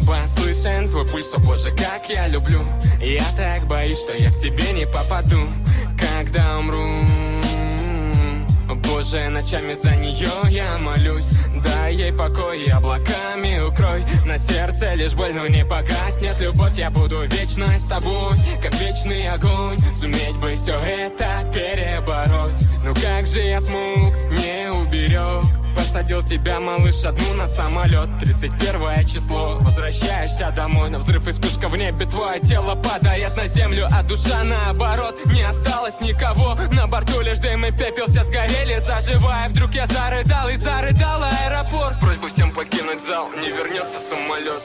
небо слышен твой пульс, о боже, как я люблю. Я так боюсь, что я к тебе не попаду, когда умру. Боже, ночами за нее я молюсь. Дай ей покой и облаками укрой. На сердце лишь боль, но не погаснет любовь. Я буду вечно с тобой, как вечный огонь. Суметь бы все это перебороть. Ну как же я смог, не уберег. Посадил тебя, малыш, одну на самолет. 31 число, возвращаешься домой. На взрыв и вспышка в небе, твое тело падает на землю, а душа наоборот. Не осталось никого, на борту лишь дым и пепел, все сгорели заживая. Вдруг я зарыдал и зарыдал аэропорт. Просьба всем покинуть зал, не вернется самолет.